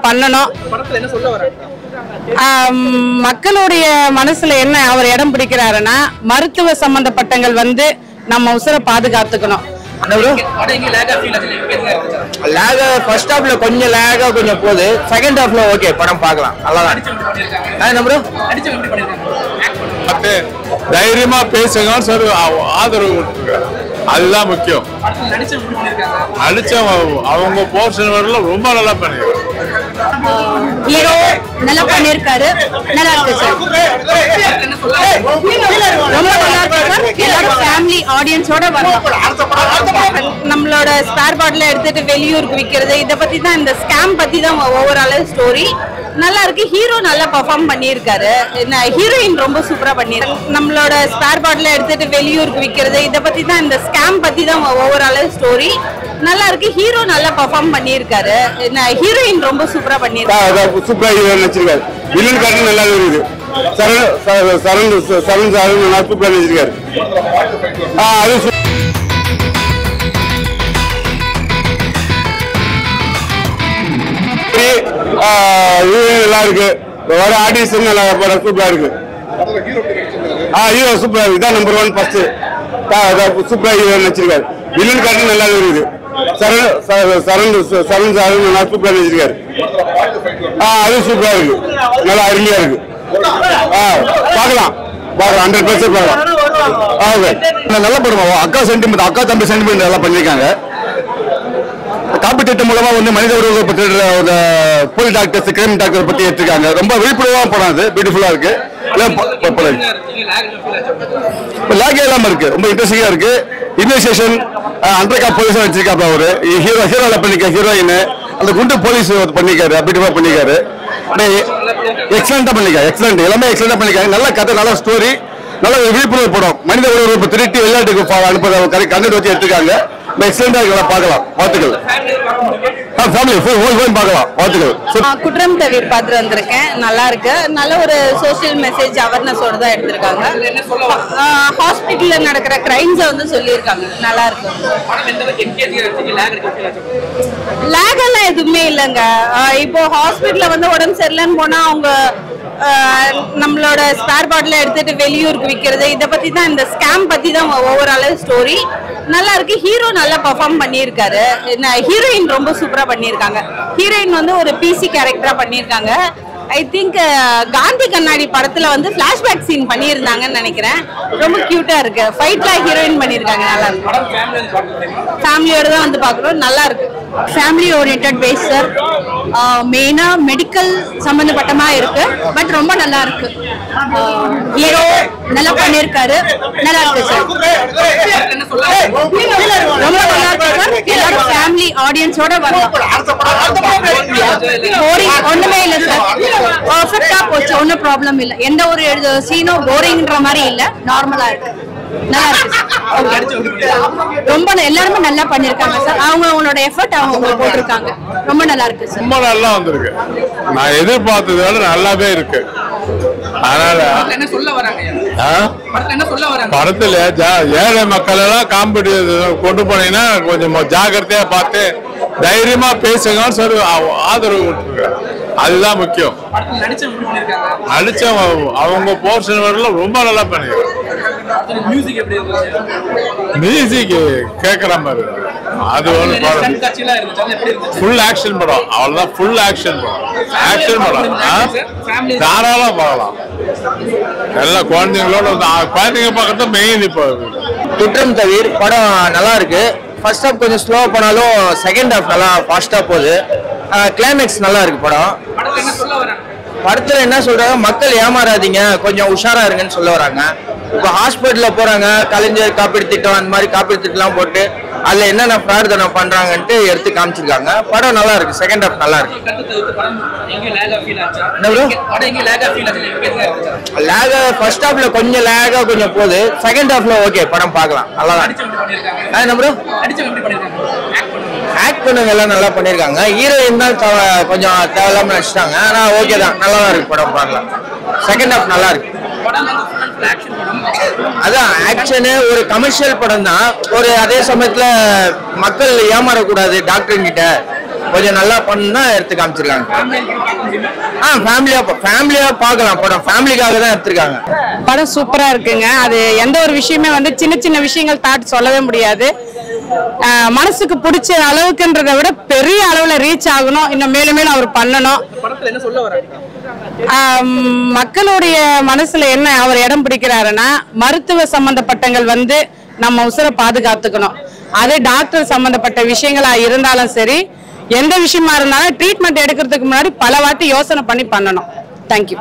பண்ணணும். மக்களுடைய மனசுல என்ன அவர் இடம் பிடிக்கிறாருன்னா மருத்துவ சம்பந்தப்பட்டங்கள் வந்து நம்ம உசுர பாதுகாத்துக்கணும். ஃபர்ஸ்ட் ஹாஃப்ல கொஞ்சம் லேகா கொஞ்சம் போகுது, செகண்ட் ஹாஃப்ல ஓகே படம் பார்க்கலாம். தைரியமா பேசுங்க சார், ஆதரவு அதுதான் முக்கியம். நடிச்ச அவங்க போர்ஷன் வரல ரொம்ப நல்லா பண்ணிருக்காங்க. ஹீரோ நல்லா பண்ணிருக்காரு, நல்லா இருக்கு சார், ரொம்ப நல்லா இருக்கு. எல்லாரும் ஃபேமிலி ஆடியன்ஸோட வரலாம். நம்மளோட ஸ்பேர் பாட்டில எடுத்துட்டு வெளியூருக்கு விற்கிறது இத பத்தி தான், இந்த ஸ்கேம் பத்தி தான் ஓவரால் ஸ்டோரி. நல்லா இருக்கு. ஹீரோ நல்லா பெர்ஃபார்ம் பண்ணியிருக்காரு, ஹீரோயின் ரொம்ப சூப்பரா பண்ணிருக்காங்க. நம்மளோட ஸ்பேர் பாட்டில எடுத்துட்டு வெளியூருக்கு விற்கிறது இத பத்தி தான், இந்த ஸ்கேம் பத்தி தான் ஓவரால் ஸ்டோரி. நல்லா இருக்கு. ஹீரோ நல்லா பெர்ஃபார்ம் பண்ணியிருக்காரு, ஹீரோயின் ரொம்ப சூப்பரா பண்ணிருக்காங்க. சூப்பரா ஹீரோ நடிச்சிருக்காரு. வில்லன் கார்டு நல்லா இருக்குது. சரண் சார் நல்லா சூப்பரா நடிச்சிருக்காரு. அது நல்லா இருக்கு. வர ஆடிஷன் நல்லா சூப்பரா இருக்கு. ஹீரோ சூப்பரா இருக்கு. இதான் நம்பர் 1 ஃபர்ஸ்ட். சூப்பரா ஹீரோ நடிச்சிருக்காரு. வில்லன் கார்டு நல்லா இருக்குது. சரண் சார் நல்லா சூப்பரா நடிச்சிருக்காரு. அது சூப்பரா இருக்கு. நல்லா அருமையா இருக்கு. பார்க்கலாம் 100% பார்க்கலாம். நல்ல படம். அக்கா சென்டிமெண்ட், அக்கா தம்பி சென்டிமெண்ட் நல்லா பண்ணிருக்காங்க. காப்பி திட்டம் மூலமா வந்து மனித உறவுகள் பற்றி போலீஸ் டாக்டர்ஸ், கிரைம் டாக்டர் பத்தி எடுத்துருக்காங்க. ரொம்ப விழிப்புணர்வா படம். அது பியூட்டிஃபுல்லா இருக்கு. லேக் இல்லாம இருக்கு. ரொம்ப இன்ட்ரெஸ்டிங்கா இருக்கு. இன்வெஸ்டிகேஷன் அண்டர்கா போலீஸ் வச்சிருக்காப்ல. அவரு ஹீரோல பண்ணிருக்க ஹீரோயின் அந்த குண்டு போலீஸ் பண்ணிருக்காரு. பியூட்டிஃபுல்லா பண்ணிருக்காரு. எக்ஸலண்டா பண்ணிருக்காரு. எக்ஸலண்ட் எல்லாமே எக்ஸலண்டா பண்ணிருக்காங்க. நல்ல கதை, நல்ல ஸ்டோரி, நல்ல விழிப்புணர்வு படம். மனித உறவு திருட்டி விளையாட்டுக்கு அனுப்புறத கண்டென்ட் வச்சு எடுத்துருக்காங்க. எக்ஸலண்டா இருக்கலாம். பார்க்கலாம். வாழ்த்துக்கள். குற்றம் தவிர பார்த்து வந்திருக்கேன். நல்லா இருக்கு. நல்ல ஒரு சோசியல் மெசேஜ் அவேர்னஸோட தான் எடுத்திருக்காங்க. ஹாஸ்பிட்டல்ல நடக்கிற கிரைம்ஸ வந்து சொல்லியிருக்காங்க. நல்லா இருக்கு. லேக் எல்லாம் எதுவுமே இல்லைங்க. இப்போ ஹாஸ்பிட்டல்ல வந்து உடம்பு சரியில்லைன்னு போனா அவங்க நம்மளோட ஸ்பேர் பாட்டில எடுத்துட்டு வெளியூருக்கு விற்கிறது இத பத்தி தான், இந்த ஸ்கேம் பத்தி தான் ஓவரால் ஸ்டோரி. நல்லா இருக்கு. ஹீரோ நல்லா பெர்ஃபார்ம் பண்ணியிருக்காரு, ஹீரோயின் ரொம்ப சூப்பரா பண்ணியிருக்காங்க. ஹீரோயின் வந்து ஒரு பிசி கேரக்டரா பண்ணியிருக்காங்க. ஐ திங்க் காந்தி கண்ணாடி படத்துல வந்து பிளாஷ்பேக் சீன் பண்ணியிருந்தாங்கன்னு நினைக்கிறேன். ரொம்ப கியூட்டா இருக்கு. ஃபைட்ல ஹீரோயின் பண்ணியிருக்காங்க. நல்லா இருக்கு. ஃபேமிலியோட தான் வந்து பார்க்குறோம். நல்லா இருக்கு. Family oriented base sir. மெயினா மெடிக்கல் சம்பந்தப்பட்டமா இருக்கு. பட் ரொம்ப நல்லா இருக்கு. ஹீரோ நல்லா பண்ணியிருக்காரு. நல்லா இருக்கு சார். ரொம்ப நல்லா இருக்கு சார். எல்லாரும் ஃபேமிலி ஆடியன்ஸோட வரலாம். ஒண்ணுமே இல்லை சார். பர்ஃபெக்ட்டா போச்சு. ஒன்னும் ப்ராப்ளம் இல்ல. எந்த ஒரு சீனும் போரிங்ன்ற மாதிரி இல்ல. நார்மலா இருக்கு. நல்லா இருக்கு. ரொம்ப எல்லாருமே நல்லா பண்ணிருக்காங்க சார். அவங்களோட எஃபர்ட் அவங்க போட்டிருக்காங்க. ரொம்ப நல்லா இருக்கு சார். ரொம்ப நல்லா வந்திருக்கு. நான் எதிர்பார்த்ததை விட நல்லாவே இருக்கு. அதனால படத்துல ஏழை மக்கள் எல்லாம் காம்படிஷன் கொண்டு போனீங்கன்னா கொஞ்சம் ஜாக்கிரதையா பார்த்து தைரியமா பேசுங்கன்னு சொல்லி ஆதரவு கொடுத்துருக்காங்க. அதுதான் முக்கியம். நடிச்ச அவங்க போர்ஷன் வரல ரொம்ப நல்லா பண்ணிருக்காங்க. மியூசிக் கேட்கற மாதிரி அது ஒரு படம். ஃபுல் ஆக்ஷன் படம். அவ்வளவுதான். ஃபுல் ஆக்ஷன் படம். ஆக்ஷன் படம் தாராளம் பார்க்கலாம். எல்லா குழந்தைங்களோட குழந்தைங்க பார்க்கறது மெயின். இப்போ குற்றம் தவிர படம் நல்லா இருக்கு. ஃபர்ஸ்ட் ஹாஃப் கொஞ்சம் ஸ்லோவா போனாலும் செகண்ட் ஹாஃப் நல்லா ஃபாஸ்டா போகுது. கிளைமேக்ஸ் நல்லா இருக்கு. படத்துல என்ன சொல்றாங்க, மக்கள் ஏமாறாதீங்க, கொஞ்சம் உஷாரா இருங்கன்னு சொல்ல வராங்க. இப்போ ஹாஸ்பிட்டல்ல போறாங்க, கலைஞர் காப்பீடு திட்டம் அந்த மாதிரி காப்பீடு திட்டம்லாம் போட்டு அதுல என்னென்ன பிரார்த்தனை பண்றாங்கன்ட்டு எடுத்து காமிச்சிருக்காங்க. படம் நல்லா இருக்கு. செகண்ட் ஹாஃப் நல்லா இருக்கு. லேகா ஃபர்ஸ்ட் ஹாஃப்ல கொஞ்சம் லேகா கொஞ்சம் போகுது, செகண்ட் ஹாஃப்ல ஓகே படம் பார்க்கலாம். நல்லா ஆக்ட் பண்ணவங்க எல்லாம் நல்லா பண்ணிருக்காங்க. ஹீரோயின் தான் கொஞ்சம் தேவையில்லாம நடிச்சிட்டாங்க. ஆனா ஓகே தான். நல்லா தான் இருக்கு. படம் பார்க்கலாம். செகண்ட் ஹாஃப் நல்லா இருக்கு. அதான் ஆக்ஷனு ஒரு கமர்ஷியல் படம் தான். ஒரு அதே சமயத்துல மக்கள் ஏமாறக்கூடாது டாக்டர் கிட்ட, கொஞ்சம் நல்லா பண்ணா எடுத்து காமிச்சிருக்காங்க. ஃபேமிலியா பார்க்கலாம் படம். ஃபேமிலிக்காக தான் எடுத்திருக்காங்க. படம் சூப்பரா இருக்குங்க. அது எந்த ஒரு விஷயமே வந்து சின்ன சின்ன விஷயங்கள் தாட் சொல்லவே முடியாது. மனசுக்கு பிடிச்ச அளவுக்குன்றதை விட பெரிய அளவுல ரீச் ஆகணும். இன்னும் மேலும் மேலும் அவர் பண்ணணும். மக்களுடைய மனசுல என்ன அவர் இடம் பிடிக்கிறாருன்னா, மருத்துவ சம்பந்தப்பட்டங்கள் வந்து நம்ம உசுரை பாதுகாத்துக்கணும். அது டாக்டர் சம்பந்தப்பட்ட விஷயங்களா இருந்தாலும் சரி, எந்த விஷயமா இருந்தாலும் ட்ரீட்மெண்ட் எடுக்கிறதுக்கு முன்னாடி பல வாட்டி யோசனை பண்ணி பண்ணணும். தேங்க்யூ.